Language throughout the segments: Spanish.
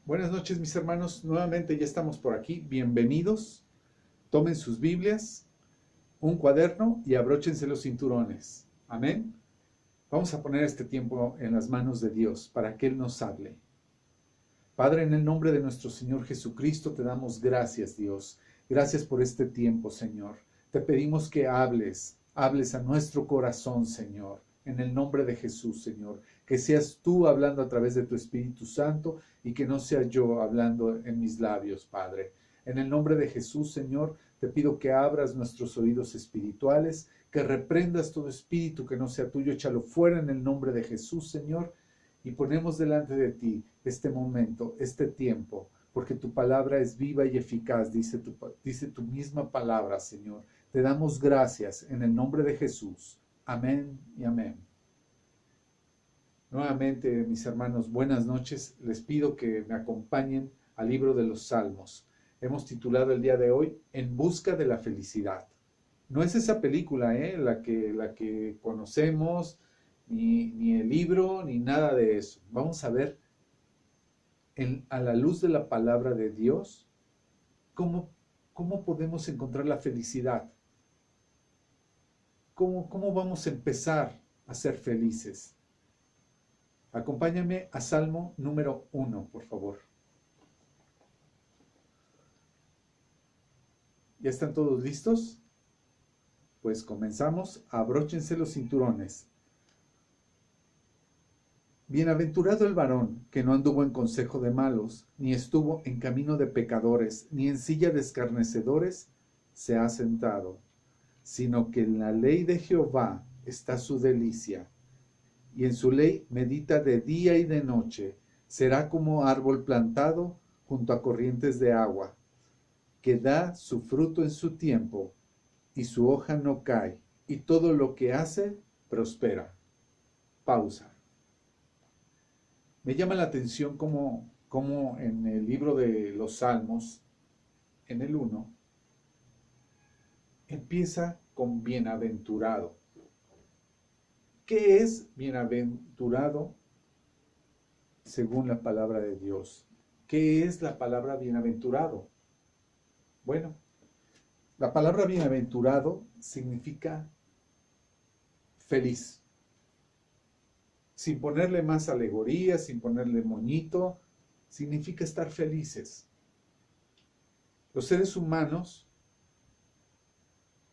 Buenas noches, mis hermanos. Nuevamente ya estamos por aquí. Bienvenidos. Tomen sus Biblias, un cuaderno y abróchense los cinturones. Amén. Vamos a poner este tiempo en las manos de Dios para que Él nos hable. Padre, en el nombre de nuestro Señor Jesucristo, te damos gracias, Dios. Gracias por este tiempo, Señor. Te pedimos que hables a nuestro corazón, Señor. En el nombre de Jesús, Señor. Que seas tú hablando a través de tu Espíritu Santo y que no sea yo hablando en mis labios, Padre. En el nombre de Jesús, Señor, te pido que abras nuestros oídos espirituales, que reprendas todo espíritu que no sea tuyo, échalo fuera en el nombre de Jesús, Señor. Y ponemos delante de ti este momento, este tiempo, porque tu palabra es viva y eficaz, dice tu misma palabra, Señor. Te damos gracias en el nombre de Jesús. Amén y amén. Nuevamente, mis hermanos, buenas noches. Les pido que me acompañen al libro de los Salmos. Hemos titulado el día de hoy En busca de la felicidad. No es esa película, la que conocemos, ni el libro, ni nada de eso. Vamos a ver a la luz de la palabra de Dios cómo podemos encontrar la felicidad. ¿Cómo vamos a empezar a ser felices? Acompáñame a Salmo número 1, por favor. ¿Ya están todos listos? Pues comenzamos. Abróchense los cinturones. Bienaventurado el varón que no anduvo en consejo de malos, ni estuvo en camino de pecadores, ni en silla de escarnecedores se ha sentado, sino que en la ley de Jehová está su delicia, y en su ley medita de día y de noche. Será como árbol plantado junto a corrientes de agua, que da su fruto en su tiempo, y su hoja no cae, y todo lo que hace prospera. Pausa. Me llama la atención cómo en el libro de los Salmos, en el 1, empieza con bienaventurado. ¿Qué es bienaventurado según la palabra de Dios? ¿Qué es la palabra bienaventurado? Bueno, la palabra bienaventurado significa feliz. Sin ponerle más alegoría, sin ponerle moñito, significa estar felices. Los seres humanos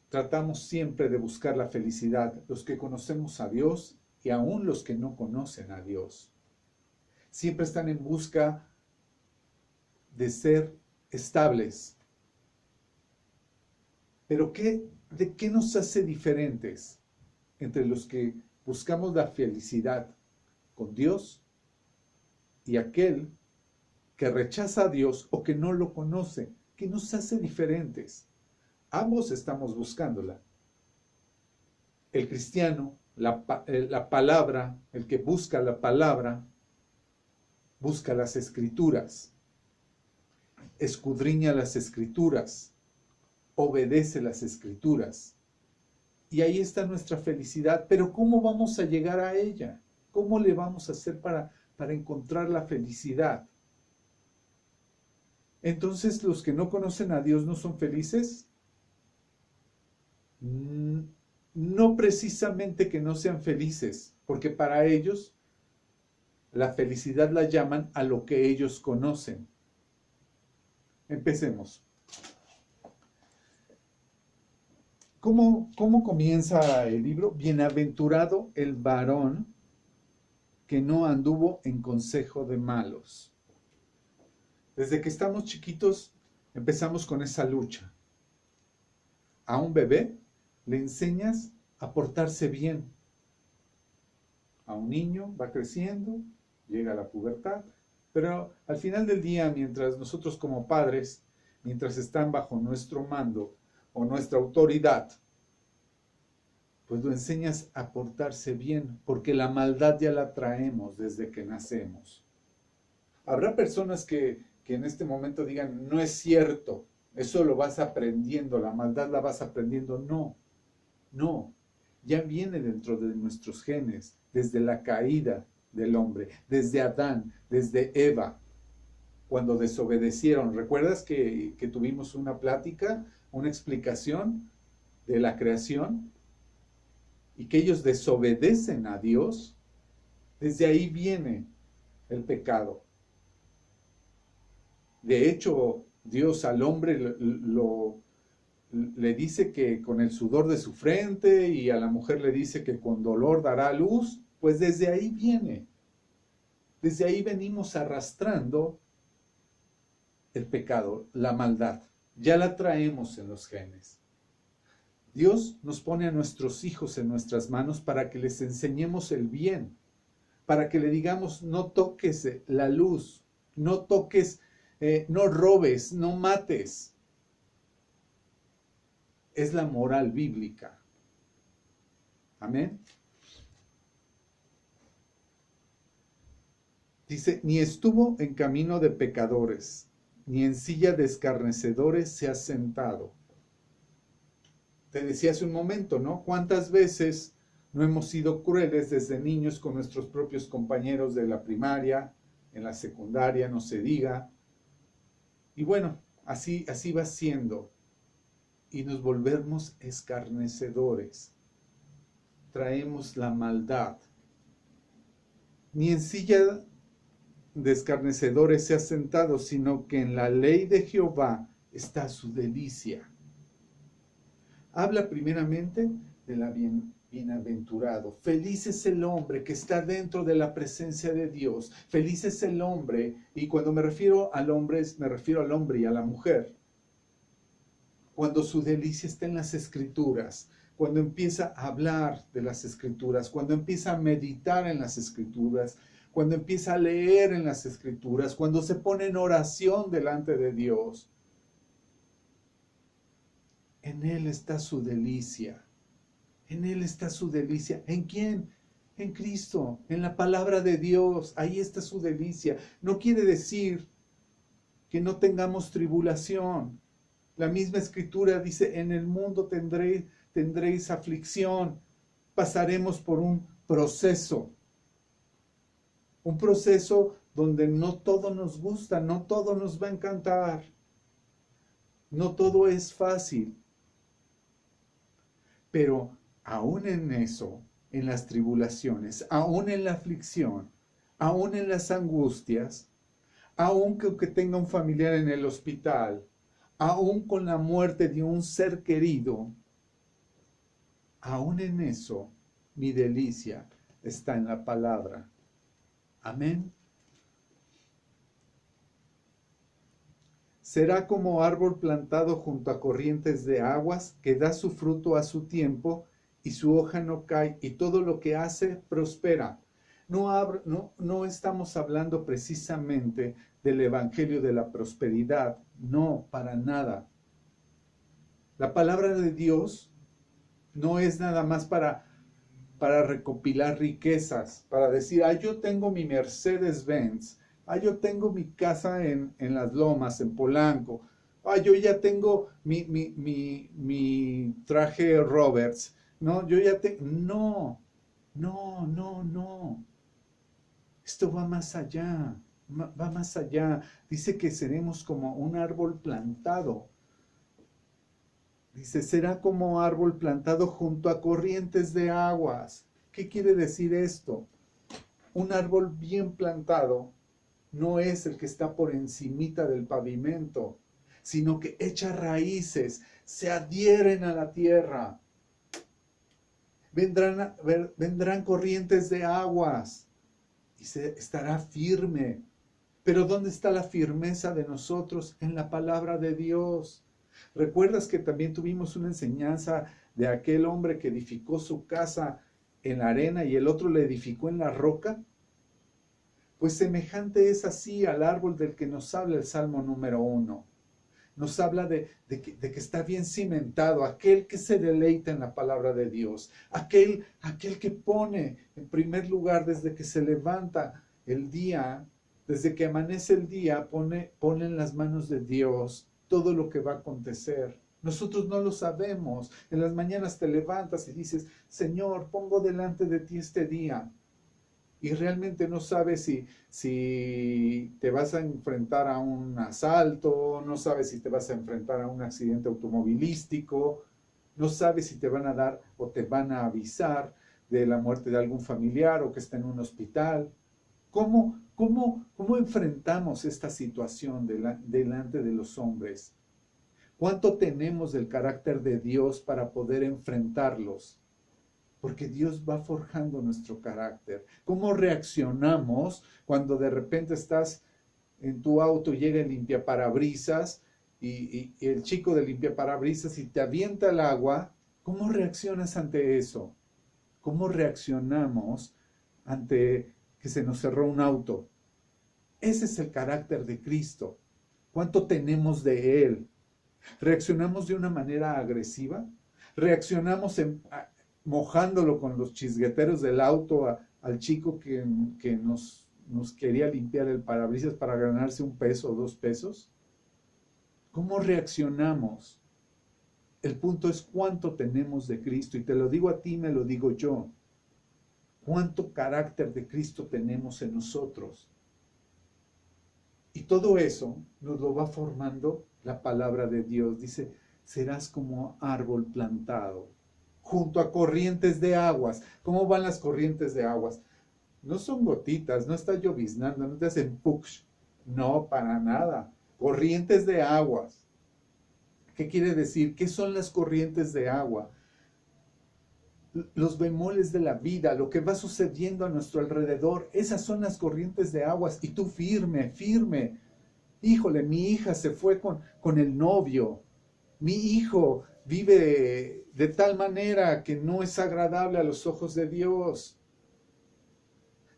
tratamos siempre de buscar la felicidad, los que conocemos a Dios y aún los que no conocen a Dios. Siempre están en busca de ser estables. Pero ¿de qué nos hace diferentes entre los que buscamos la felicidad con Dios y aquel que rechaza a Dios o que no lo conoce? ¿Qué nos hace diferentes? Ambos estamos buscándola. El cristiano, la palabra, el que busca la palabra, busca las escrituras, escudriña las escrituras, obedece las escrituras. Y ahí está nuestra felicidad. Pero ¿cómo vamos a llegar a ella? ¿Cómo le vamos a hacer para encontrar la felicidad? Entonces, ¿los que no conocen a Dios no son felices? No precisamente que no sean felices, porque para ellos la felicidad la llaman a lo que ellos conocen. Empecemos. ¿Cómo comienza el libro? Bienaventurado el varón que no anduvo en consejo de malos. Desde que estamos chiquitos empezamos con esa lucha. A un bebé le enseñas a portarse bien. A un niño va creciendo, llega a la pubertad, pero al final del día, mientras nosotros como padres, mientras están bajo nuestro mando o nuestra autoridad, pues lo enseñas a portarse bien, porque la maldad ya la traemos desde que nacemos. Habrá personas que en este momento digan, no es cierto, eso lo vas aprendiendo, la maldad la vas aprendiendo. No, ya viene dentro de nuestros genes, desde la caída del hombre, desde Adán, desde Eva. cuando desobedecieron. ¿Recuerdas que tuvimos una plática, una explicación de la creación? Y que ellos desobedecen a Dios. Desde ahí viene el pecado. De hecho, Dios al hombre le dice que con el sudor de su frente, y a la mujer le dice que con dolor dará a luz. Pues desde ahí viene. Desde ahí venimos arrastrando el pecado, la maldad. Ya la traemos en los genes. Dios nos pone a nuestros hijos en nuestras manos para que les enseñemos el bien, para que le digamos: no toques la luz, no toques, no robes, no mates. Es la moral bíblica. Amén. Dice: ni estuvo en camino de pecadores, ni en silla de escarnecedores se ha sentado. Te decía hace un momento, ¿no? ¿Cuántas veces no hemos sido crueles desde niños con nuestros propios compañeros de la primaria, en la secundaria, no se diga? Y bueno, así va siendo. Y nos volvemos escarnecedores. Traemos la maldad. Ni en silla de escarnecedores se ha sentado, sino que en la ley de Jehová está su delicia. Habla primeramente de la bienaventurado. Feliz es el hombre que está dentro de la presencia de Dios. Feliz es el hombre, y cuando me refiero al hombre, me refiero al hombre y a la mujer. Cuando su delicia está en las Escrituras, cuando empieza a hablar de las Escrituras, cuando empieza a meditar en las Escrituras, cuando empieza a leer en las Escrituras, cuando se pone en oración delante de Dios. En Él está su delicia. En Él está su delicia. ¿En quién? En Cristo, en la palabra de Dios. Ahí está su delicia. No quiere decir que no tengamos tribulación. La misma Escritura dice: en el mundo tendréis aflicción. Pasaremos por un proceso. Un proceso donde no todo nos gusta, no todo nos va a encantar. No todo es fácil. Pero aún en eso, en las tribulaciones, aún en la aflicción, aún en las angustias, aún que tenga un familiar en el hospital, aún con la muerte de un ser querido, aún en eso, mi delicia está en la palabra. Amén. Será como árbol plantado junto a corrientes de aguas, que da su fruto a su tiempo, y su hoja no cae, y todo lo que hace prospera. No estamos hablando precisamente del evangelio de la prosperidad. No, para nada. La palabra de Dios no es nada más para recopilar riquezas, para decir: yo tengo mi Mercedes-Benz, yo tengo mi casa en Las Lomas, en Polanco, yo ya tengo mi traje Roberts, no, no. Esto va más allá, va más allá. Dice que seremos como un árbol plantado. Dice: será como árbol plantado junto a corrientes de aguas. ¿Qué quiere decir esto? Un árbol bien plantado no es el que está por encimita del pavimento, sino que echa raíces, se adhieren a la tierra. Vendrán corrientes de aguas y estará firme. Pero ¿dónde está la firmeza de nosotros? En la palabra de Dios. ¿Recuerdas que también tuvimos una enseñanza de aquel hombre que edificó su casa en la arena y el otro la edificó en la roca? Pues semejante es así al árbol del que nos habla el Salmo número 1. Nos habla de que está bien cimentado, aquel que se deleita en la palabra de Dios, aquel que pone en primer lugar desde que se levanta el día, desde que amanece el día, pone en las manos de Dios todo lo que va a acontecer. Nosotros no lo sabemos. En las mañanas te levantas y dices: Señor, pongo delante de ti este día. y realmente no sabes si te vas a enfrentar a un asalto, no sabes si te vas a enfrentar a un accidente automovilístico, no sabes si te van a dar o te van a avisar de la muerte de algún familiar o que está en un hospital. ¿Cómo enfrentamos esta situación delante de los hombres? ¿Cuánto tenemos del carácter de Dios para poder enfrentarlos? Porque Dios va forjando nuestro carácter. ¿Cómo reaccionamos cuando de repente estás en tu auto, llega el limpiaparabrisas y el chico de limpiaparabrisas y te avienta el agua? ¿Cómo reaccionas ante eso? ¿Cómo reaccionamos ante que se nos cerró un auto? Ese es el carácter de Cristo. ¿Cuánto tenemos de Él? ¿Reaccionamos de una manera agresiva? ¿Reaccionamos mojándolo con los chisgueteros del auto al chico que nos quería limpiar el parabrisas para ganarse $1 o $2? ¿Cómo reaccionamos? El punto es cuánto tenemos de Cristo. Y te lo digo a ti, me lo digo yo. ¿Cuánto carácter de Cristo tenemos en nosotros? Y todo eso nos lo va formando la palabra de Dios. Dice, serás como árbol plantado junto a corrientes de aguas. ¿Cómo van las corrientes de aguas? No son gotitas, no está lloviznando, no te hacen push. No, para nada. Corrientes de aguas. ¿Qué quiere decir? ¿Qué son las corrientes de agua? Los bemoles de la vida, lo que va sucediendo a nuestro alrededor, esas son las corrientes de aguas. Y tú firme, firme. Híjole, mi hija se fue con el novio. Mi hijo vive de tal manera que no es agradable a los ojos de Dios.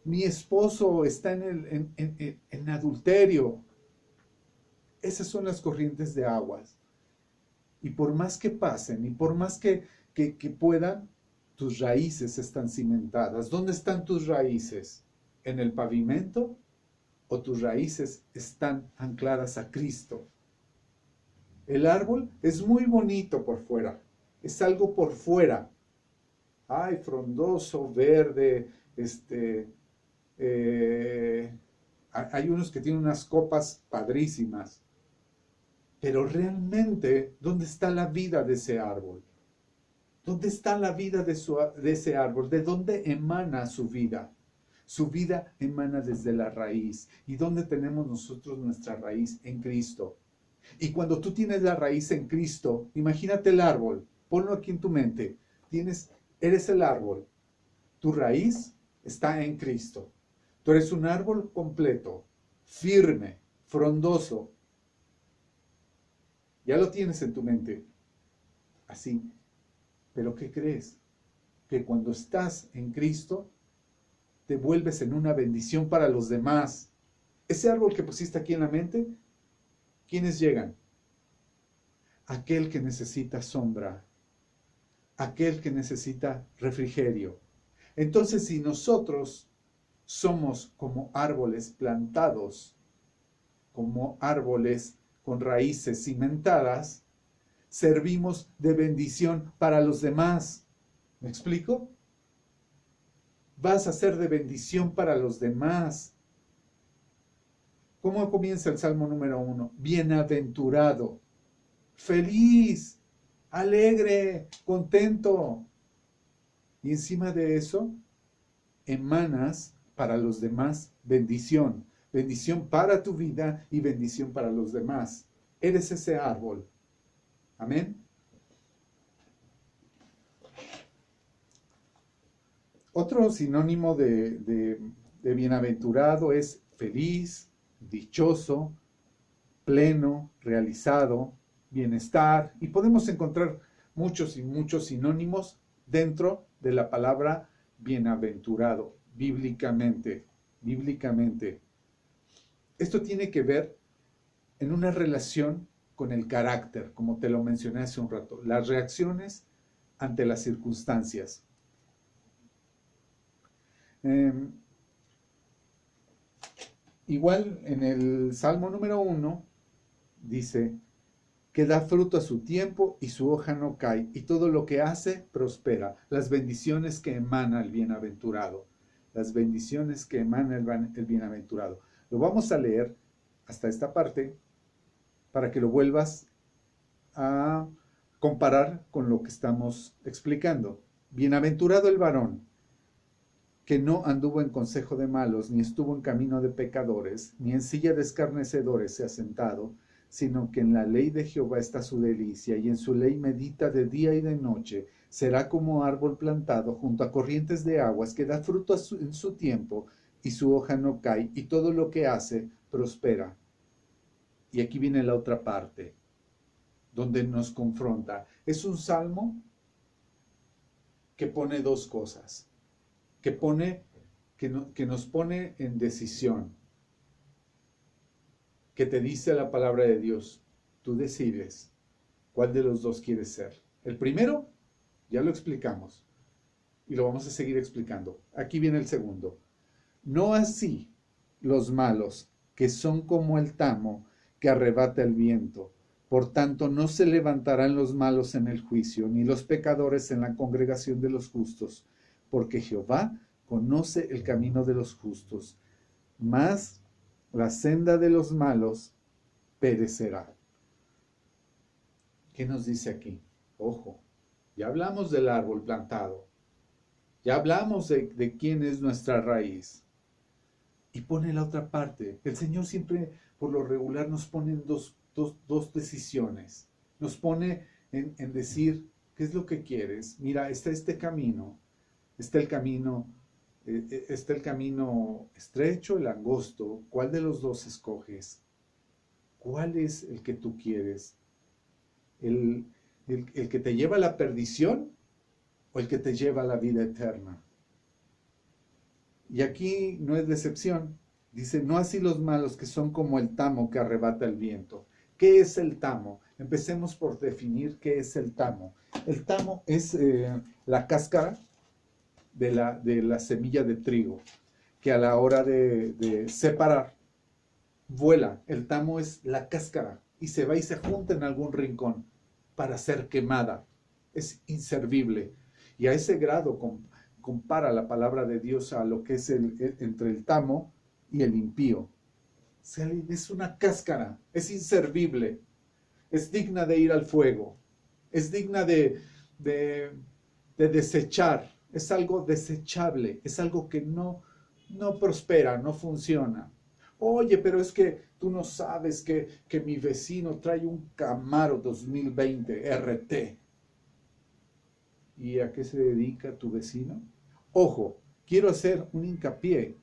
Mi esposo está en adulterio. Esas son las corrientes de aguas. Y por más que pasen y por más que puedan, tus raíces están cimentadas. ¿Dónde están tus raíces? ¿En el pavimento? ¿O tus raíces están ancladas a Cristo? El árbol es muy bonito por fuera. Es algo por fuera. Ay, frondoso, verde, hay unos que tienen unas copas padrísimas. Pero realmente, ¿dónde está la vida de ese árbol? ¿Dónde está la vida de ese árbol? ¿De dónde emana su vida? Su vida emana desde la raíz. ¿Y dónde tenemos nosotros nuestra raíz? En Cristo. Y cuando tú tienes la raíz en Cristo, imagínate el árbol, ponlo aquí en tu mente. Eres el árbol. Tu raíz está en Cristo. Tú eres un árbol completo, firme, frondoso. Ya lo tienes en tu mente. Así. Pero ¿qué crees? Que cuando estás en Cristo, te vuelves en una bendición para los demás. Ese árbol que pusiste aquí en la mente, ¿quiénes llegan? Aquel que necesita sombra, aquel que necesita refrigerio. Entonces, si nosotros somos como árboles plantados, como árboles con raíces cimentadas, servimos de bendición para los demás. ¿Me explico? Vas a ser de bendición para los demás. ¿Cómo comienza el Salmo número 1? Bienaventurado, feliz, alegre, contento. Y encima de eso, emanas para los demás bendición. Bendición para tu vida y bendición para los demás. Eres ese árbol. Amén. Otro sinónimo de bienaventurado es feliz, dichoso, pleno, realizado, bienestar. Y podemos encontrar muchos y muchos sinónimos dentro de la palabra bienaventurado, bíblicamente. Esto tiene que ver en una relación con el carácter, como te lo mencioné hace un rato, las reacciones ante las circunstancias. Igual en el Salmo número 1 dice que da fruto a su tiempo y su hoja no cae, y todo lo que hace prospera. Las bendiciones que emana el bienaventurado. las bendiciones que emana el bienaventurado. Lo vamos a leer hasta esta parte para que lo vuelvas a comparar con lo que estamos explicando. Bienaventurado el varón que no anduvo en consejo de malos, ni estuvo en camino de pecadores, ni en silla de escarnecedores se ha sentado, sino que en la ley de Jehová está su delicia, y en su ley medita de día y de noche. Será como árbol plantado junto a corrientes de aguas, que da fruto en su tiempo, y su hoja no cae, y todo lo que hace prospera. Y aquí viene la otra parte, donde nos confronta. Es un salmo que pone dos cosas, que nos pone en decisión, que te dice la palabra de Dios. Tú decides cuál de los dos quieres ser. El primero, ya lo explicamos, y lo vamos a seguir explicando. Aquí viene el segundo. No así los malos, que son como el tamo que arrebata el viento. Por tanto, no se levantarán los malos en el juicio, ni los pecadores en la congregación de los justos, porque Jehová conoce el camino de los justos, mas la senda de los malos perecerá. ¿Qué nos dice aquí? Ojo, ya hablamos del árbol plantado, ya hablamos de quién es nuestra raíz. Y pone la otra parte. El Señor siempre, por lo regular, nos pone en dos decisiones. Nos pone en decir, ¿qué es lo que quieres? Mira, está este camino. Está el camino estrecho, el angosto. ¿Cuál de los dos escoges? ¿Cuál es el que tú quieres? ¿El que te lleva a la perdición o el que te lleva a la vida eterna? Y aquí no es decepción. Dice, no así los malos, que son como el tamo que arrebata el viento. ¿Qué es el tamo? Empecemos por definir qué es el tamo. El tamo es la cáscara de la semilla de trigo, que a la hora de separar, vuela. El tamo es la cáscara y se va y se junta en algún rincón para ser quemada. Es inservible. Y a ese grado compara la palabra de Dios a lo que es entre el tamo y el impío. O sea, es una cáscara, es inservible, es digna de ir al fuego, es digna de desechar, es algo desechable, es algo que no prospera, no funciona. Oye, pero es que tú no sabes que mi vecino trae un Camaro 2020 RT. ¿Y a qué se dedica tu vecino? Ojo, quiero hacer un hincapié.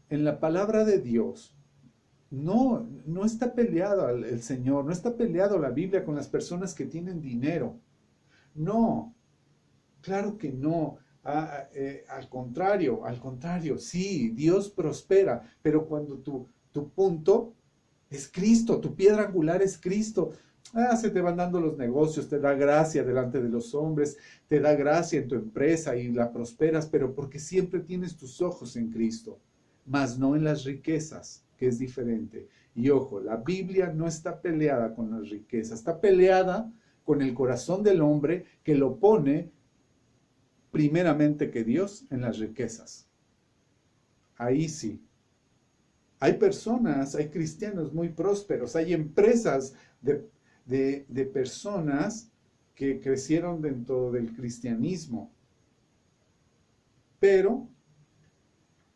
En la palabra de Dios, no está peleado el Señor, no está peleado la Biblia con las personas que tienen dinero. No, claro que no. Al contrario, sí, Dios prospera, pero cuando tu punto es Cristo, tu piedra angular es Cristo, se te van dando los negocios, te da gracia delante de los hombres, te da gracia en tu empresa y la prosperas, pero porque siempre tienes tus ojos en Cristo, mas no en las riquezas, que es diferente. Y ojo, la Biblia no está peleada con las riquezas, está peleada con el corazón del hombre que lo pone primeramente que Dios en las riquezas. Ahí sí. Hay personas, hay cristianos muy prósperos, hay empresas de personas que crecieron dentro del cristianismo, pero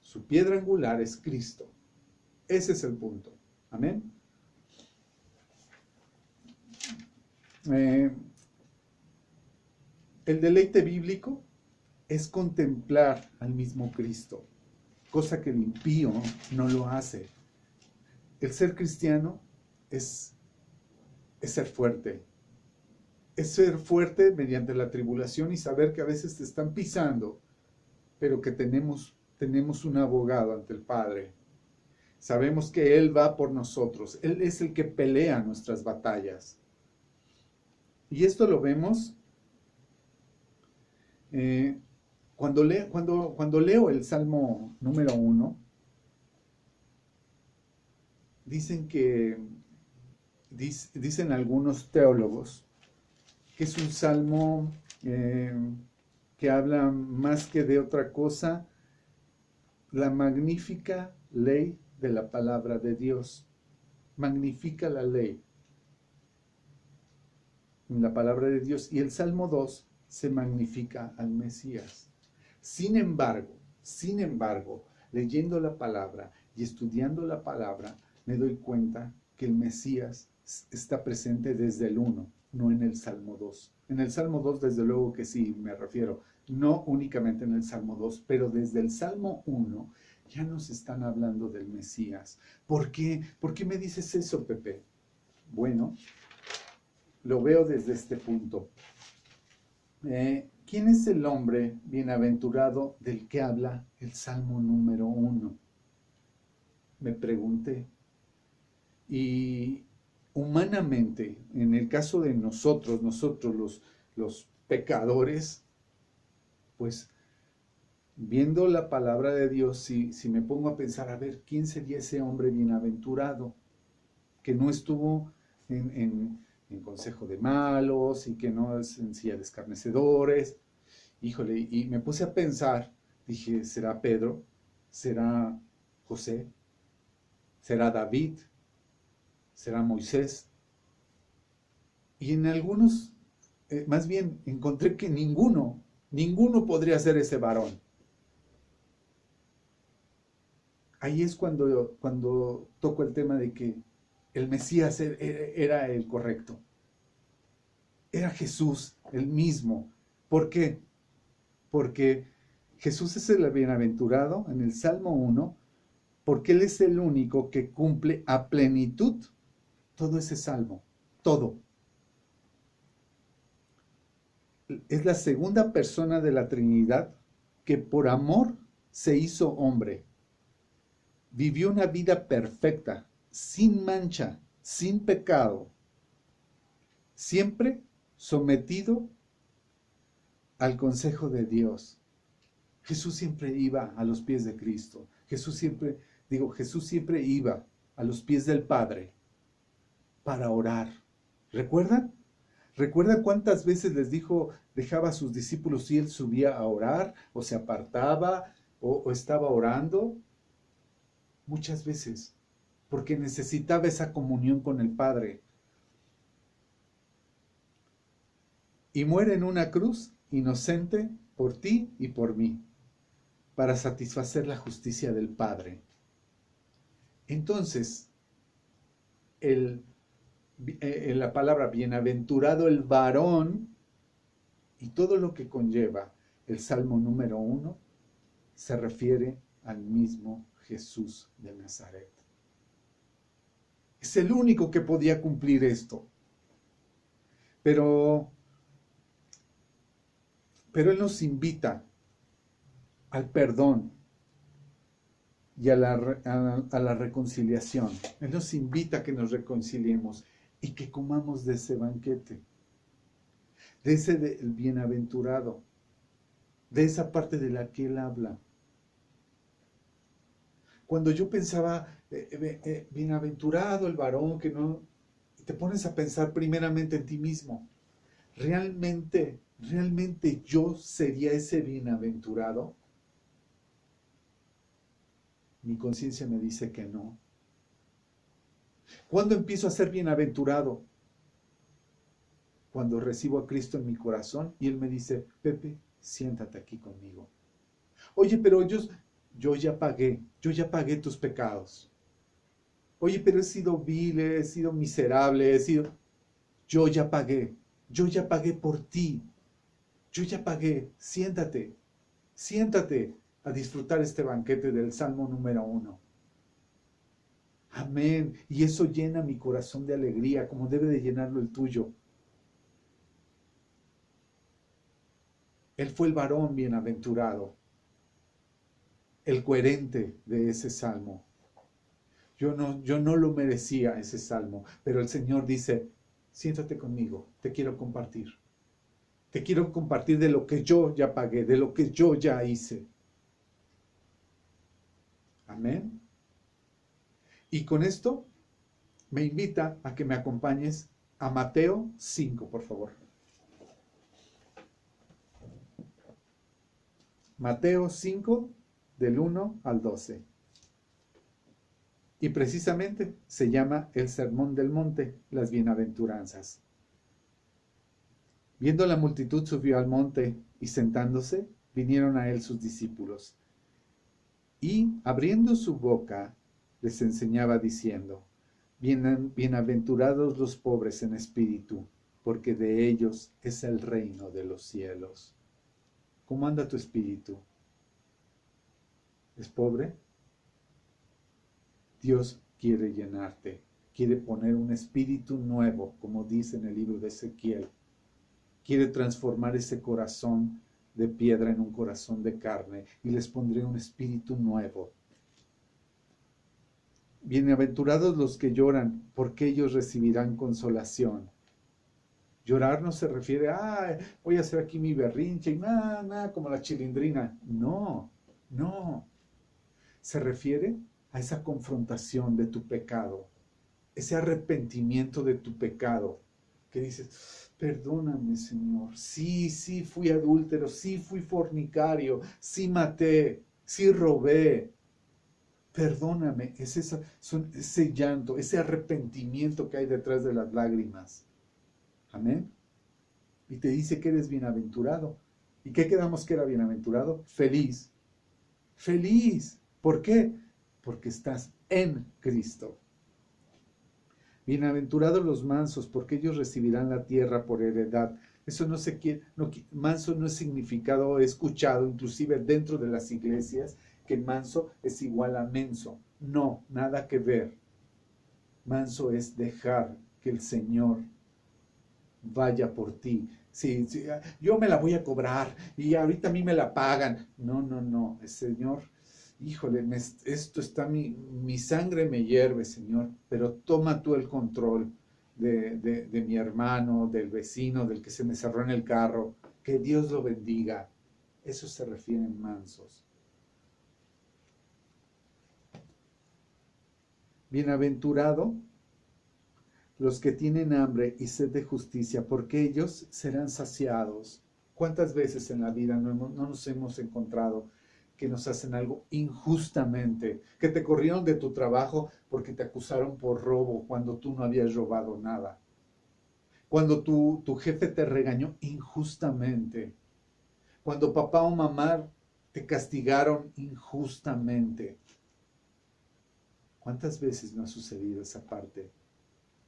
su piedra angular es Cristo. Ese es el punto. Amén. El deleite bíblico es contemplar al mismo Cristo, cosa que el impío no lo hace. El ser cristiano es ser fuerte. Es ser fuerte mediante la tribulación y saber que a veces te están pisando, pero que tenemos un abogado ante el Padre. Sabemos que Él va por nosotros. Él es el que pelea nuestras batallas. Y esto lo vemos cuando leo el Salmo número 1. Dicen algunos teólogos que es un salmo que habla más que de otra cosa la magnífica ley de la palabra de Dios. Magnifica la ley en la palabra de Dios. Y el Salmo 2 se magnifica al Mesías. Sin embargo, leyendo la palabra y estudiando la palabra, me doy cuenta que el Mesías está presente desde el 1, no en el Salmo 2. En el Salmo 2, desde luego que sí, me refiero, no únicamente en el Salmo 2, pero desde el Salmo 1 ya nos están hablando del Mesías. ¿Por qué? ¿Por qué me dices eso, Pepe? Bueno, lo veo desde este punto. ¿Quién es el hombre bienaventurado del que habla el Salmo número 1? Me pregunté. Y humanamente, en el caso de nosotros los pecadores, pues viendo la palabra de Dios, si me pongo a pensar, a ver, ¿quién sería ese hombre bienaventurado que no estuvo en consejo de malos y que no es en silla de escarnecedores? Híjole, y me puse a pensar, dije, ¿será Pedro? ¿Será José? ¿Será David? ¿Será Moisés? Y en algunos, más bien, encontré que ninguno podría ser ese varón. Ahí es cuando toco el tema de que el Mesías era el correcto. Era Jesús, el mismo. ¿Por qué? Porque Jesús es el bienaventurado en el Salmo 1, porque Él es el único que cumple a plenitud todo ese salmo, todo. Es la segunda persona de la Trinidad que por amor se hizo hombre. Vivió una vida perfecta, sin mancha, sin pecado, siempre sometido al consejo de Dios. Jesús siempre iba a los pies de Cristo. Jesús siempre iba a los pies del Padre para orar. ¿Recuerdan? ¿Recuerdan cuántas veces les dijo, dejaba a sus discípulos y él subía a orar, o se apartaba, o estaba orando? Muchas veces, porque necesitaba esa comunión con el Padre. Y muere en una cruz, inocente, por ti y por mí, para satisfacer la justicia del Padre. Entonces, en la palabra bienaventurado el varón y todo lo que conlleva el Salmo número 1 se refiere al mismo Jesús de Nazaret. Es el único que podía cumplir esto. Pero Él nos invita al perdón y a la reconciliación. Él nos invita a que nos reconciliemos y que comamos de ese banquete, de ese del bienaventurado, de esa parte de la que Él habla. Cuando yo pensaba, bienaventurado el varón que no, te pones a pensar primeramente en ti mismo. ¿Realmente yo sería ese bienaventurado? Mi conciencia me dice que no. ¿Cuándo empiezo a ser bienaventurado? Cuando recibo a Cristo en mi corazón y Él me dice, Pepe, siéntate aquí conmigo. Oye, pero yo ya pagué tus pecados. Oye, pero he sido vil, he sido miserable, yo ya pagué por ti. Yo ya pagué, siéntate a disfrutar este banquete del Salmo número 1. Amén. Y eso llena mi corazón de alegría, como debe de llenarlo el tuyo. Él fue el varón bienaventurado, el coherente de ese salmo. Yo no lo merecía ese salmo, pero el Señor dice, siéntate conmigo, te quiero compartir. Te quiero compartir de lo que yo ya pagué, de lo que yo ya hice. Amén. Y con esto me invita a que me acompañes a Mateo 5, por favor. Mateo 5, del 1 al 12. Y precisamente se llama el Sermón del Monte, las bienaventuranzas. Viendo la multitud, subió al monte y sentándose, vinieron a él sus discípulos. Y abriendo su boca, les enseñaba diciendo: Bienaventurados los pobres en espíritu, porque de ellos es el reino de los cielos. ¿Cómo anda tu espíritu? ¿Es pobre? Dios quiere llenarte, quiere poner un espíritu nuevo, como dice en el libro de Ezequiel. Quiere transformar ese corazón de piedra en un corazón de carne, y les pondré un espíritu nuevo. Bienaventurados los que lloran, porque ellos recibirán consolación. Llorar no se refiere a, voy a hacer aquí mi berrinche, y nada, como la chilindrina. No. Se refiere a esa confrontación de tu pecado, ese arrepentimiento de tu pecado, que dices: perdóname, Señor, sí, fui adúltero, sí fui fornicario, sí maté, sí robé. Perdóname, es ese llanto, ese arrepentimiento que hay detrás de las lágrimas. Amén. Y te dice que eres bienaventurado. ¿Y qué quedamos que era bienaventurado? Feliz. Feliz. ¿Por qué? Porque estás en Cristo. Bienaventurados los mansos, porque ellos recibirán la tierra por heredad. Eso no se quiere, manso no es significado, he escuchado inclusive dentro de las iglesias, que manso es igual a menso. No, nada que ver. Manso es dejar que el Señor vaya por ti. Sí, yo me la voy a cobrar y ahorita a mí me la pagan. No, el Señor, híjole, esto está, mi sangre me hierve, Señor, pero toma tú el control de mi hermano, del vecino, del que se me cerró en el carro. Que Dios lo bendiga. Eso se refieren mansos. Bienaventurado los que tienen hambre y sed de justicia, porque ellos serán saciados. ¿Cuántas veces en la vida no nos hemos encontrado que nos hacen algo injustamente? Que te corrieron de tu trabajo porque te acusaron por robo cuando tú no habías robado nada. Cuando tu jefe te regañó injustamente. Cuando papá o mamá te castigaron injustamente. ¿Cuántas veces no ha sucedido esa parte?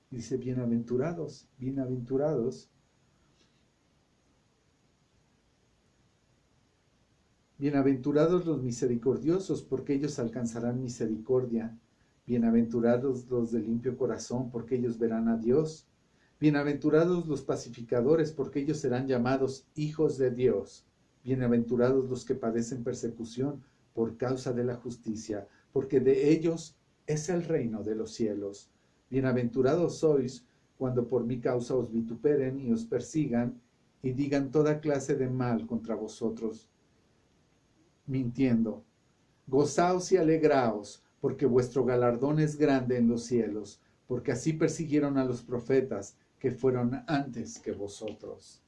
Dice: bienaventurados, bienaventurados. Bienaventurados los misericordiosos, porque ellos alcanzarán misericordia. Bienaventurados los de limpio corazón, porque ellos verán a Dios. Bienaventurados los pacificadores, porque ellos serán llamados hijos de Dios. Bienaventurados los que padecen persecución por causa de la justicia, porque de ellos es el reino de los cielos. Bienaventurados sois cuando por mi causa os vituperen y os persigan y digan toda clase de mal contra vosotros, mintiendo. Gozaos y alegraos, porque vuestro galardón es grande en los cielos, porque así persiguieron a los profetas que fueron antes que vosotros.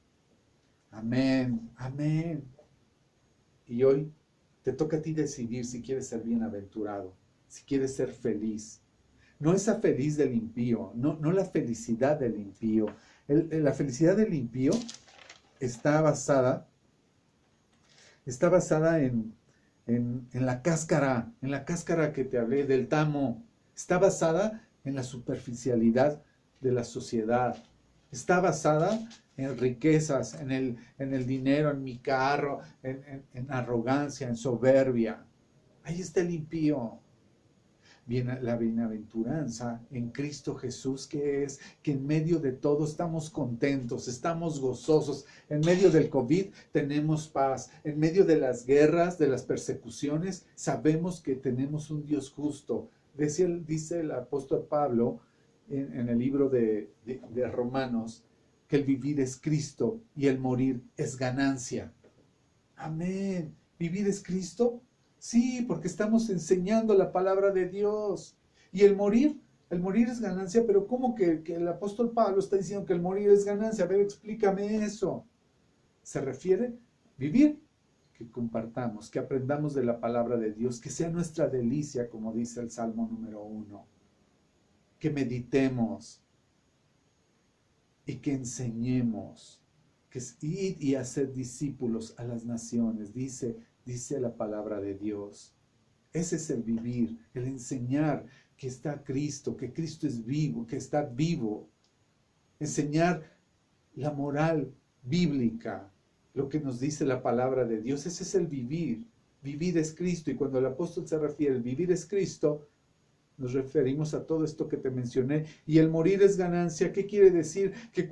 Amén, amén. Y hoy te toca a ti decidir si quieres ser bienaventurado, si quieres ser feliz. No esa feliz del impío, no la felicidad del impío. La felicidad del impío está basada en la cáscara que te hablé, del tamo. Está basada en la superficialidad de la sociedad. Está basada en riquezas, en el dinero, en mi carro, en arrogancia, en soberbia. Ahí está el impío. La bienaventuranza en Cristo Jesús, que es que en medio de todo estamos contentos, estamos gozosos. En medio del COVID tenemos paz. En medio de las guerras, de las persecuciones, sabemos que tenemos un Dios justo. Dice el apóstol Pablo en el libro de Romanos, que el vivir es Cristo y el morir es ganancia. Amén. ¿Vivir es Cristo? Sí, porque estamos enseñando la palabra de Dios. Y el morir es ganancia, pero ¿cómo que el apóstol Pablo está diciendo que el morir es ganancia? A ver, explícame eso. Se refiere vivir, que compartamos, que aprendamos de la palabra de Dios, que sea nuestra delicia, como dice el Salmo número 1, que meditemos y que enseñemos, que es ir y hacer discípulos a las naciones, dice la palabra de Dios. Ese es el vivir, el enseñar que está Cristo, que Cristo es vivo, que está vivo. Enseñar la moral bíblica, lo que nos dice la palabra de Dios. Ese es el vivir. Vivir es Cristo. Y cuando el apóstol se refiere al vivir es Cristo, nos referimos a todo esto que te mencioné. Y el morir es ganancia. ¿Qué quiere decir? Que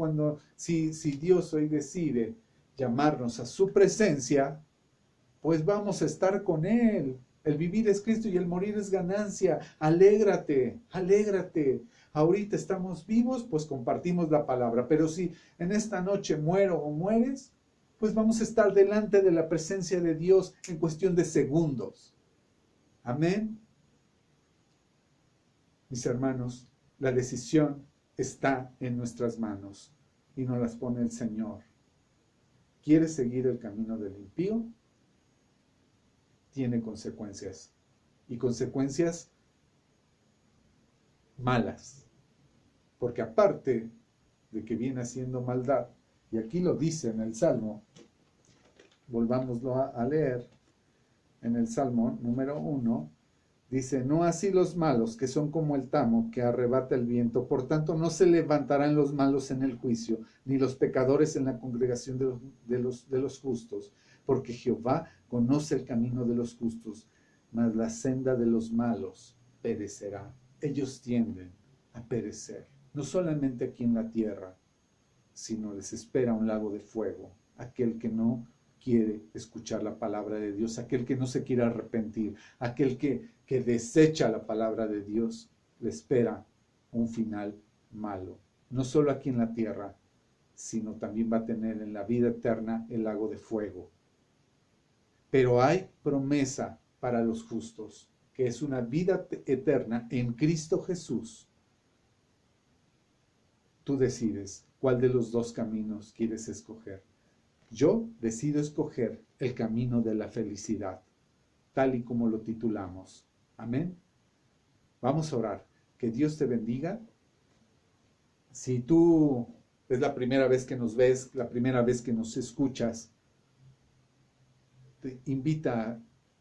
si Dios hoy decide llamarnos a su presencia, pues vamos a estar con Él. El vivir es Cristo y el morir es ganancia. Alégrate, alégrate. Ahorita estamos vivos, pues compartimos la palabra. Pero si en esta noche muero o mueres, pues vamos a estar delante de la presencia de Dios en cuestión de segundos. Amén. Mis hermanos, la decisión está en nuestras manos y nos las pone el Señor. ¿Quieres seguir el camino del impío? Tiene consecuencias, y consecuencias malas, porque aparte de que viene haciendo maldad, y aquí lo dice en el Salmo, volvámoslo a leer, en el Salmo número 1, dice: no así los malos, que son como el tamo que arrebata el viento, por tanto no se levantarán los malos en el juicio, ni los pecadores en la congregación de los justos, porque Jehová conoce el camino de los justos, mas la senda de los malos perecerá. Ellos tienden a perecer, no solamente aquí en la tierra, sino les espera un lago de fuego, aquel que no quiere escuchar la palabra de Dios, aquel que no se quiere arrepentir, aquel que desecha la palabra de Dios, le espera un final malo. No solo aquí en la tierra, sino también va a tener en la vida eterna el lago de fuego. Pero hay promesa para los justos, que es una vida eterna en Cristo Jesús. Tú decides cuál de los dos caminos quieres escoger. Yo decido escoger el camino de la felicidad, tal y como lo titulamos. Amén. Vamos a orar. Que Dios te bendiga. Si tú es la primera vez que nos ves, la primera vez que nos escuchas, te invita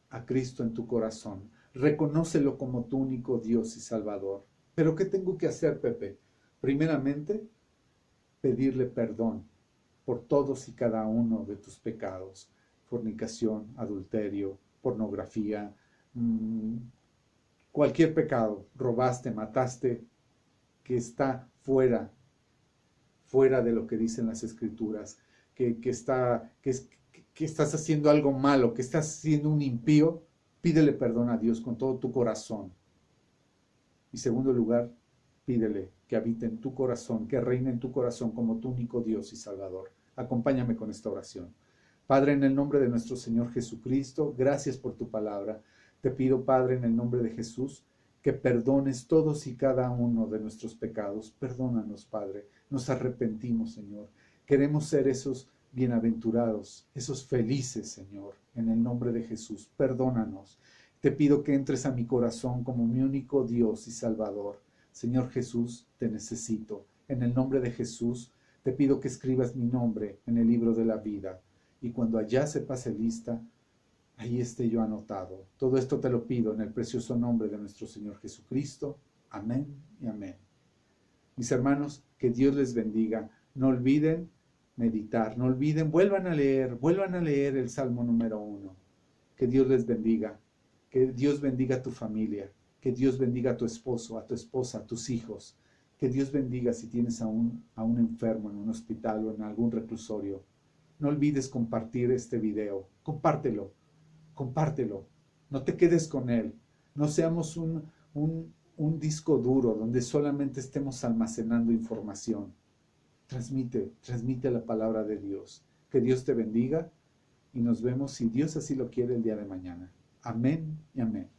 a Cristo en tu corazón. Reconócelo como tu único Dios y Salvador. ¿Pero qué tengo que hacer, Pepe? Primeramente, pedirle perdón por todos y cada uno de tus pecados: fornicación, adulterio, pornografía, cualquier pecado, robaste, mataste, que está fuera de lo que dicen las Escrituras, que estás haciendo algo malo, que estás siendo un impío. Pídele perdón a Dios con todo tu corazón. Y segundo lugar, pídele que habite en tu corazón, que reine en tu corazón como tu único Dios y Salvador. Acompáñame con esta oración. Padre, en el nombre de nuestro Señor Jesucristo, gracias por tu palabra. Te pido, Padre, en el nombre de Jesús, que perdones todos y cada uno de nuestros pecados. Perdónanos, Padre. Nos arrepentimos, Señor. Queremos ser esos bienaventurados, esos felices, Señor. En el nombre de Jesús, perdónanos. Te pido que entres a mi corazón como mi único Dios y Salvador. Señor Jesús, te necesito. En el nombre de Jesús, te pido que escribas mi nombre en el libro de la vida. Y cuando allá se pase lista, ahí esté yo anotado. Todo esto te lo pido en el precioso nombre de nuestro Señor Jesucristo. Amén y amén. Mis hermanos, que Dios les bendiga. No olviden meditar, no olviden, vuelvan a leer el Salmo número 1. Que Dios les bendiga. Que Dios bendiga a tu familia. Que Dios bendiga a tu esposo, a tu esposa, a tus hijos. Que Dios bendiga si tienes a un enfermo en un hospital o en algún reclusorio. No olvides compartir este video. Compártelo. No te quedes con él. No seamos un disco duro donde solamente estemos almacenando información. Transmite la palabra de Dios. Que Dios te bendiga y nos vemos, si Dios así lo quiere, el día de mañana. Amén y amén.